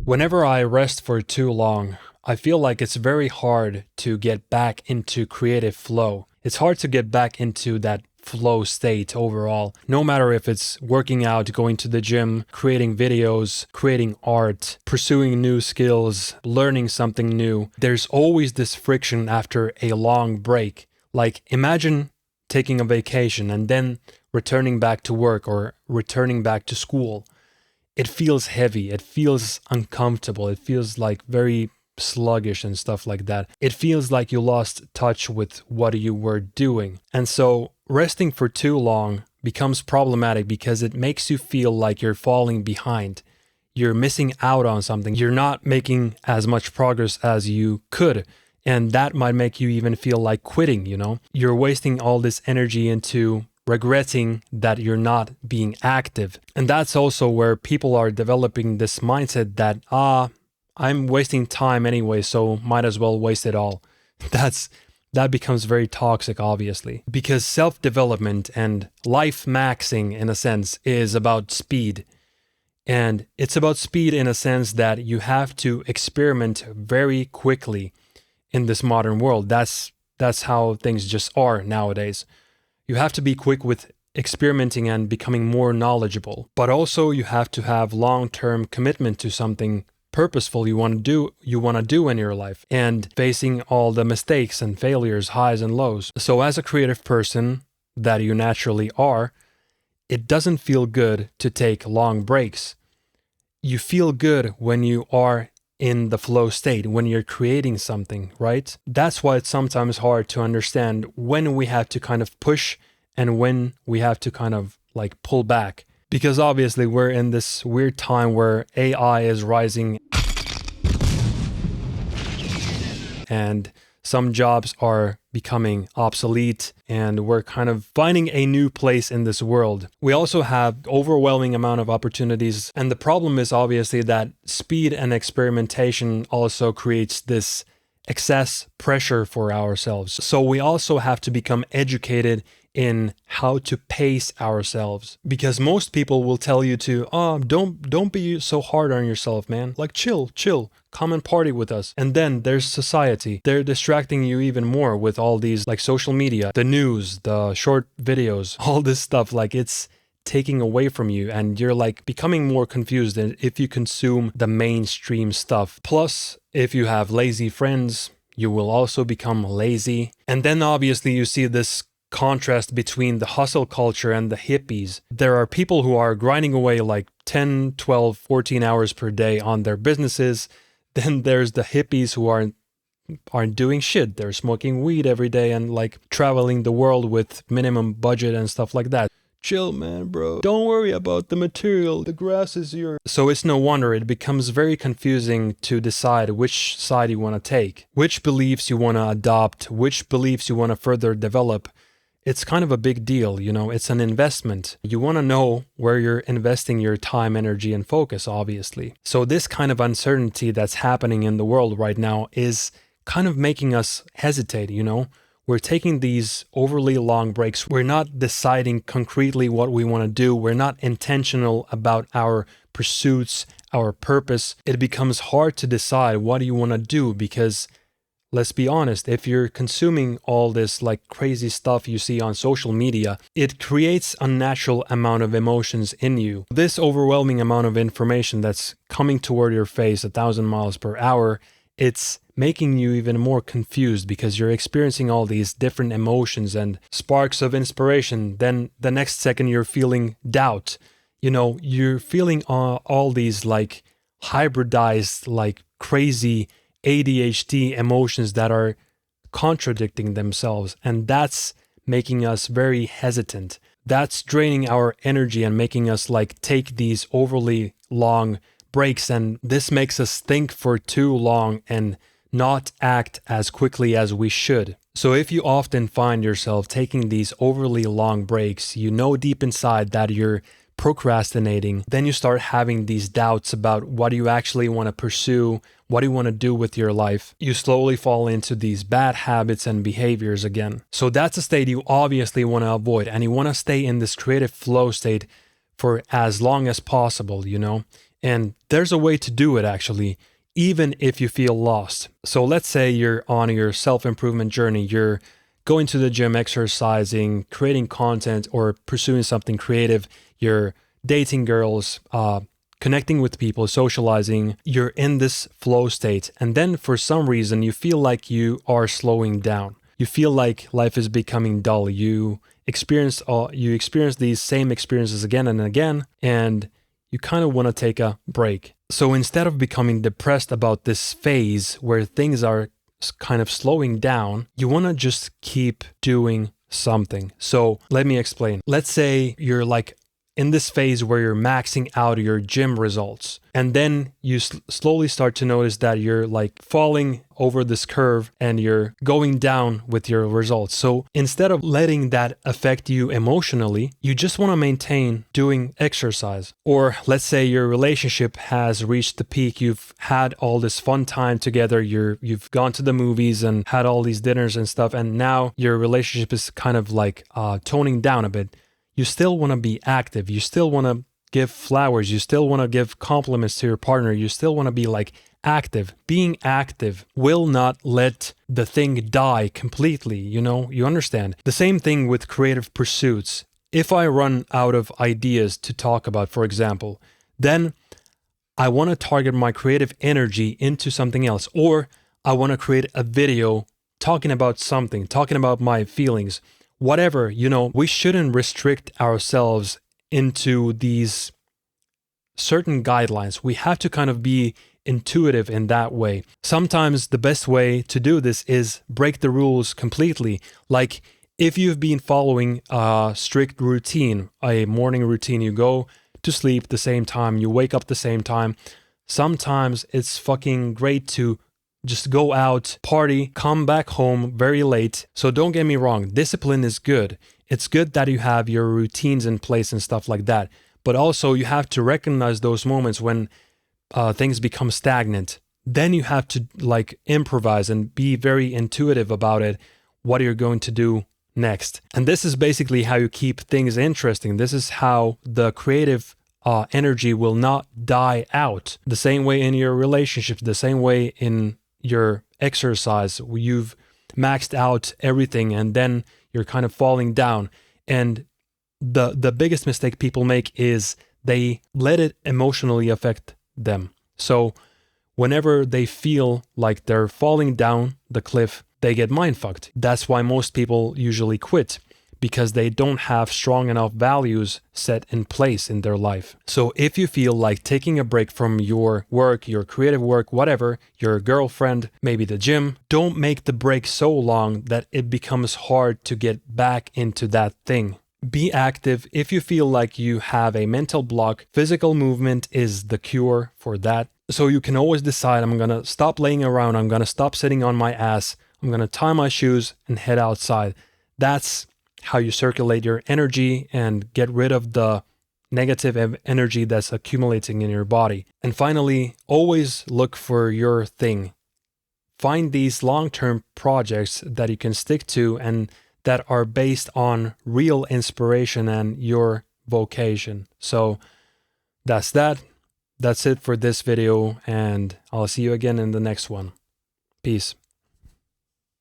Whenever I rest for too long, I feel like it's very hard to get back into creative flow. It's hard to get back into that flow state overall, no matter if it's working out, going to the gym, creating videos, creating art, pursuing new skills, learning something new. There's always this friction after a long break. Like, imagine taking a vacation and then returning back to work or returning back to school. It feels heavy, it feels uncomfortable, it feels like very sluggish and stuff like that. It feels like you lost touch with what you were doing. And so resting for too long becomes problematic because it makes you feel like you're falling behind. You're missing out on something. You're not making as much progress as you could. And that might make you even feel like quitting, you know? You're wasting all this energy into regretting that you're not being active. And that's also where people are developing this mindset that, I'm wasting time anyway, so might as well waste it all. That becomes very toxic, obviously, because self-development and life maxing, in a sense, is about speed. And it's about speed in a sense that you have to experiment very quickly in this modern world. That's how things just are nowadays. You have to be quick with experimenting and becoming more knowledgeable, but also you have to have long-term commitment to something purposeful you want to do in your life, and facing all the mistakes and failures, highs and lows. So as a creative person that you naturally are, it doesn't feel good to take long breaks. You feel good when you are in the flow state, when you're creating something, right? That's why it's sometimes hard to understand when we have to kind of push and when we have to kind of like pull back. Because obviously we're in this weird time where AI is rising and some jobs are becoming obsolete, and we're kind of finding a new place in this world. We also have overwhelming amount of opportunities, and the problem is obviously that speed and experimentation also creates this excess pressure for ourselves. So we also have to become educated in how to pace ourselves, because most people will tell you to don't be so hard on yourself, man. Like chill, come and party with us. And then there's society. They're distracting you even more with all these like social media, the news, the short videos, all this stuff. Like, it's taking away from you, and you're like becoming more confused if you consume the mainstream stuff. Plus, if you have lazy friends, you will also become lazy. And then obviously you see this contrast between the hustle culture and the hippies. There are people who are grinding away like 10, 12, 14 hours per day on their businesses. Then there's the hippies who aren't doing shit. They're smoking weed every day and like traveling the world with minimum budget and stuff like that. Chill, man, bro. Don't worry about the material. The grass is yours. So it's no wonder it becomes very confusing to decide which side you want to take, which beliefs you want to adopt, which beliefs you want to further develop. It's kind of a big deal, you know, it's an investment. You want to know where you're investing your time, energy, and focus, obviously. So this kind of uncertainty that's happening in the world right now is kind of making us hesitate, you know? We're taking these overly long breaks. We're not deciding concretely what we want to do. We're not intentional about our pursuits, our purpose. It becomes hard to decide what do you want to do because, let's be honest, if you're consuming all this like crazy stuff you see on social media, it creates a unnatural amount of emotions in you. This overwhelming amount of information that's coming toward your face 1,000 miles per hour, it's making you even more confused because you're experiencing all these different emotions and sparks of inspiration. Then the next second you're feeling doubt. You know, you're feeling all these like hybridized, like crazy ADHD emotions that are contradicting themselves, and that's making us very hesitant. That's draining our energy and making us like take these overly long breaks, and this makes us think for too long and not act as quickly as we should. So if you often find yourself taking these overly long breaks, you know deep inside that you're procrastinating, then you start having these doubts about what you actually want to pursue, what you want to do with your life. You slowly fall into these bad habits and behaviors again. So that's a state you obviously want to avoid, and you want to stay in this creative flow state for as long as possible, you know? And there's a way to do it actually, even if you feel lost. So let's say you're on your self-improvement journey, you're going to the gym, exercising, creating content, or pursuing something creative, you're dating girls, connecting with people, socializing, you're in this flow state. And then for some reason, you feel like you are slowing down. You feel like life is becoming dull. You experience these same experiences again and again, and you kind of want to take a break. So instead of becoming depressed about this phase where things are kind of slowing down, you want to just keep doing something. So let me explain. Let's say you're like in this phase where you're maxing out your gym results, and then you slowly start to notice that you're like falling over this curve and you're going down with your results. So instead of letting that affect you emotionally, you just want to maintain doing exercise. Or let's say your relationship has reached the peak. You've had all this fun time together. You've gone to the movies and had all these dinners and stuff, and now your relationship is kind of like toning down a bit. You still want to be active. You still want to give flowers. You still want to give compliments to your partner. You still want to be like active. Being active will not let the thing die completely. You understand? The same thing with creative pursuits. If I run out of ideas to talk about, for example, then I want to target my creative energy into something else. Or I want to create a video talking about something, talking about my feelings. Whatever, we shouldn't restrict ourselves into these certain guidelines. We have to kind of be intuitive in that way. Sometimes the best way to do this is break the rules completely. Like if you've been following a strict routine, a morning routine, you go to sleep the same time, you wake up the same time. Sometimes it's fucking great to just go out, party, come back home very late. So don't get me wrong, discipline is good. It's good that you have your routines in place and stuff like that. But also you have to recognize those moments when things become stagnant. Then you have to like improvise and be very intuitive about it, what you're going to do next. And this is basically how you keep things interesting. This is how the creative energy will not die out. The same way in your relationships, the same way in your exercise, you've maxed out everything and then you're kind of falling down. And the biggest mistake people make is they let it emotionally affect them. So whenever they feel like they're falling down the cliff, they get mind fucked. That's why most people usually quit, because they don't have strong enough values set in place in their life. So if you feel like taking a break from your work, your creative work, whatever, your girlfriend, maybe the gym, don't make the break so long that it becomes hard to get back into that thing. Be active. If you feel like you have a mental block, physical movement is the cure for that. So you can always decide, I'm gonna stop laying around, I'm gonna stop sitting on my ass, I'm gonna tie my shoes and head outside. That's how you circulate your energy and get rid of the negative energy that's accumulating in your body. And finally, always look for your thing. Find these long-term projects that you can stick to and that are based on real inspiration and your vocation. So that's that. That's it for this video, and I'll see you again in the next one. Peace.